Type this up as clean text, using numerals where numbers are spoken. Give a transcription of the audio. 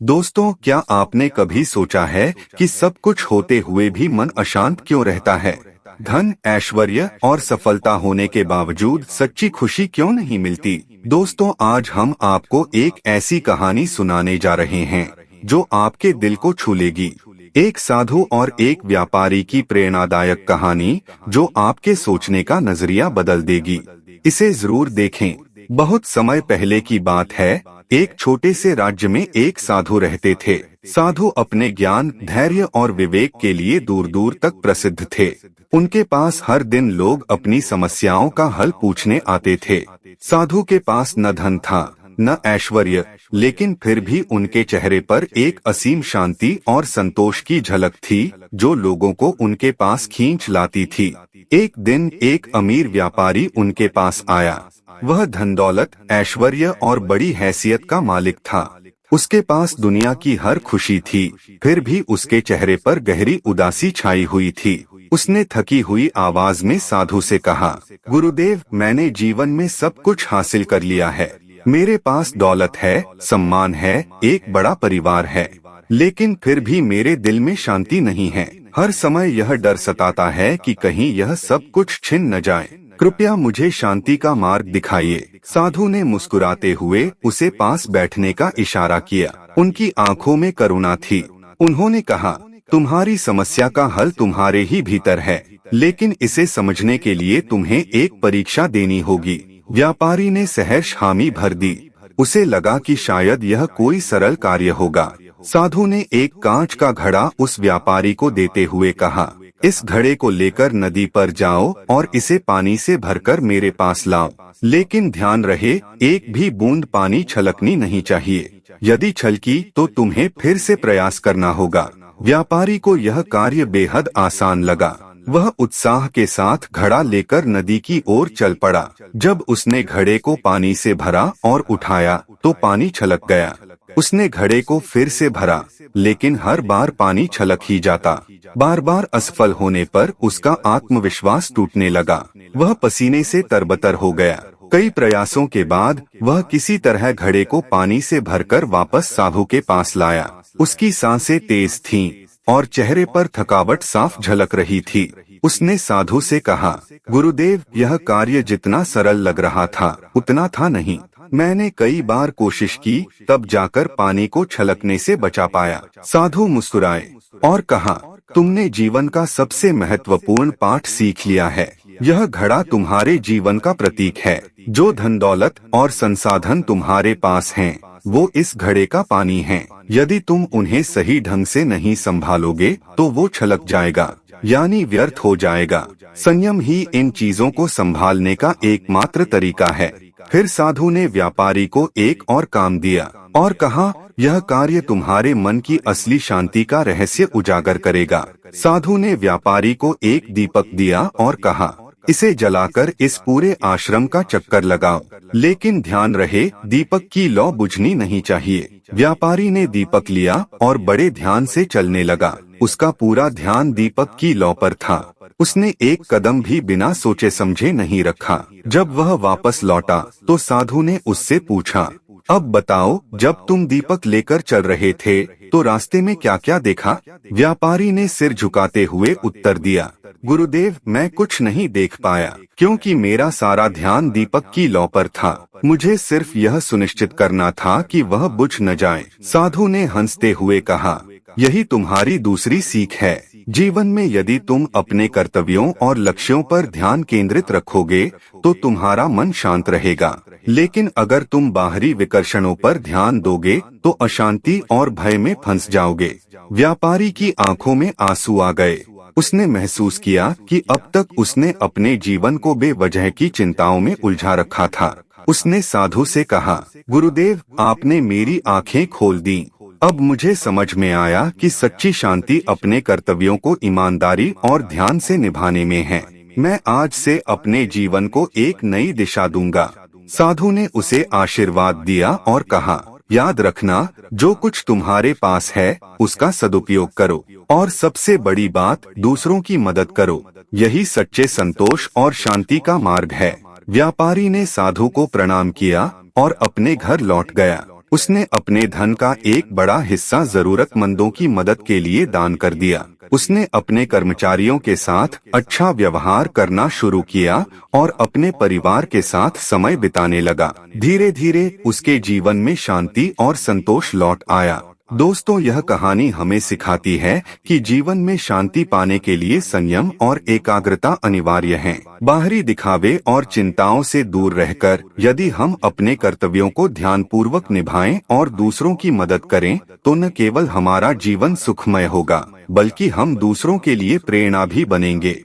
दोस्तों, क्या आपने कभी सोचा है कि सब कुछ होते हुए भी मन अशांत क्यों रहता है? धन, ऐश्वर्य और सफलता होने के बावजूद सच्ची खुशी क्यों नहीं मिलती? दोस्तों, आज हम आपको एक ऐसी कहानी सुनाने जा रहे हैं जो आपके दिल को छू लेगी। एक साधु और एक व्यापारी की प्रेरणादायक कहानी जो आपके सोचने का नजरिया बदल देगी। इसे जरूर देखें। बहुत समय पहले की बात है। एक छोटे से राज्य में एक साधु रहते थे। साधु अपने ज्ञान, धैर्य और विवेक के लिए दूर दूर तक प्रसिद्ध थे। उनके पास हर दिन लोग अपनी समस्याओं का हल पूछने आते थे। साधु के पास न धन था, न ऐश्वर्य, लेकिन फिर भी उनके चेहरे पर एक असीम शांति और संतोष की झलक थी जो लोगों को उनके पास खींच लाती थी। एक दिन एक अमीर व्यापारी उनके पास आया। वह धन दौलत, ऐश्वर्य और बड़ी हैसियत का मालिक था। उसके पास दुनिया की हर खुशी थी, फिर भी उसके चेहरे पर गहरी उदासी छाई हुई थी। उसने थकी हुई आवाज में साधु से कहा, गुरुदेव, मैंने जीवन में सब कुछ हासिल कर लिया है। मेरे पास दौलत है, सम्मान है, एक बड़ा परिवार है, लेकिन फिर भी मेरे दिल में शांति नहीं है। हर समय यह डर सताता है कि कहीं यह सब कुछ छिन न जाए। कृपया मुझे शांति का मार्ग दिखाइए। साधु ने मुस्कुराते हुए उसे पास बैठने का इशारा किया। उनकी आंखों में करुणा थी। उन्होंने कहा, तुम्हारी समस्या का हल तुम्हारे ही भीतर है, लेकिन इसे समझने के लिए तुम्हें एक परीक्षा देनी होगी। व्यापारी ने सहर्ष हामी भर दी। उसे लगा कि शायद यह कोई सरल कार्य होगा। साधु ने एक कांच का घड़ा उस व्यापारी को देते हुए कहा, इस घड़े को लेकर नदी पर जाओ और इसे पानी से भरकर मेरे पास लाओ। लेकिन ध्यान रहे, एक भी बूंद पानी छलकनी नहीं चाहिए। यदि छलकी तो तुम्हें फिर से प्रयास करना होगा। व्यापारी को यह कार्य बेहद आसान लगा। वह उत्साह के साथ घड़ा लेकर नदी की ओर चल पड़ा। जब उसने घड़े को पानी से भरा और उठाया तो पानी छलक गया। उसने घड़े को फिर से भरा, लेकिन हर बार पानी छलक ही जाता। बार बार असफल होने पर उसका आत्मविश्वास टूटने लगा। वह पसीने से तरबतर हो गया। कई प्रयासों के बाद वह किसी तरह घड़े को पानी से भरकर वापस साधु के पास लाया। उसकी सांसें तेज थीं और चेहरे पर थकावट साफ झलक रही थी। उसने साधु से कहा, गुरुदेव, यह कार्य जितना सरल लग रहा था उतना था नहीं। मैंने कई बार कोशिश की, तब जाकर पानी को छलकने से बचा पाया। साधु मुस्कुराए और कहा, तुमने जीवन का सबसे महत्वपूर्ण पाठ सीख लिया है। यह घड़ा तुम्हारे जीवन का प्रतीक है। जो धन दौलत और संसाधन तुम्हारे पास हैं, वो इस घड़े का पानी है। यदि तुम उन्हें सही ढंग से नहीं संभालोगे तो वो छलक जाएगा, यानी व्यर्थ हो जाएगा। संयम ही इन चीजों को संभालने का एकमात्र तरीका है। फिर साधु ने व्यापारी को एक और काम दिया और कहा, यह कार्य तुम्हारे मन की असली शांति का रहस्य उजागर करेगा। साधु ने व्यापारी को एक दीपक दिया और कहा, इसे जलाकर इस पूरे आश्रम का चक्कर लगाओ, लेकिन ध्यान रहे, दीपक की लौ बुझनी नहीं चाहिए। व्यापारी ने दीपक लिया और बड़े ध्यान से चलने लगा। उसका पूरा ध्यान दीपक की लौ पर था। उसने एक कदम भी बिना सोचे समझे नहीं रखा। जब वह वापस लौटा तो साधु ने उससे पूछा, अब बताओ, जब तुम दीपक लेकर चल रहे थे तो रास्ते में क्या क्या देखा? व्यापारी ने सिर झुकाते हुए उत्तर दिया, गुरुदेव, मैं कुछ नहीं देख पाया, क्योंकि मेरा सारा ध्यान दीपक की लौ पर था। मुझे सिर्फ यह सुनिश्चित करना था कि वह बुझ न जाए। साधु ने हंसते हुए कहा, यही तुम्हारी दूसरी सीख है। जीवन में यदि तुम अपने कर्तव्यों और लक्ष्यों पर ध्यान केंद्रित रखोगे तो तुम्हारा मन शांत रहेगा, लेकिन अगर तुम बाहरी विकर्षणों पर ध्यान दोगे तो अशांति और भय में फंस जाओगे। व्यापारी की आंखों में आंसू आ गए। उसने महसूस किया कि अब तक उसने अपने जीवन को बेवजह की चिंताओं में उलझा रखा था। उसने साधु से कहा, गुरुदेव, आपने मेरी आंखें खोल दी। अब मुझे समझ में आया कि सच्ची शांति अपने कर्तव्यों को ईमानदारी और ध्यान से निभाने में है। मैं आज से अपने जीवन को एक नई दिशा दूंगा। साधु ने उसे आशीर्वाद दिया और कहा, याद रखना, जो कुछ तुम्हारे पास है उसका सदुपयोग करो और सबसे बड़ी बात, दूसरों की मदद करो। यही सच्चे संतोष और शांति का मार्ग है। व्यापारी ने साधु को प्रणाम किया और अपने घर लौट गया। उसने अपने धन का एक बड़ा हिस्सा जरूरतमंदों की मदद के लिए दान कर दिया। उसने अपने कर्मचारियों के साथ अच्छा व्यवहार करना शुरू किया और अपने परिवार के साथ समय बिताने लगा। धीरे धीरे उसके जीवन में शांति और संतोष लौट आया। दोस्तों, यह कहानी हमें सिखाती है कि जीवन में शांति पाने के लिए संयम और एकाग्रता अनिवार्य है। बाहरी दिखावे और चिंताओं से दूर रहकर यदि हम अपने कर्तव्यों को ध्यानपूर्वक निभाएं और दूसरों की मदद करें, तो न केवल हमारा जीवन सुखमय होगा, बल्कि हम दूसरों के लिए प्रेरणा भी बनेंगे।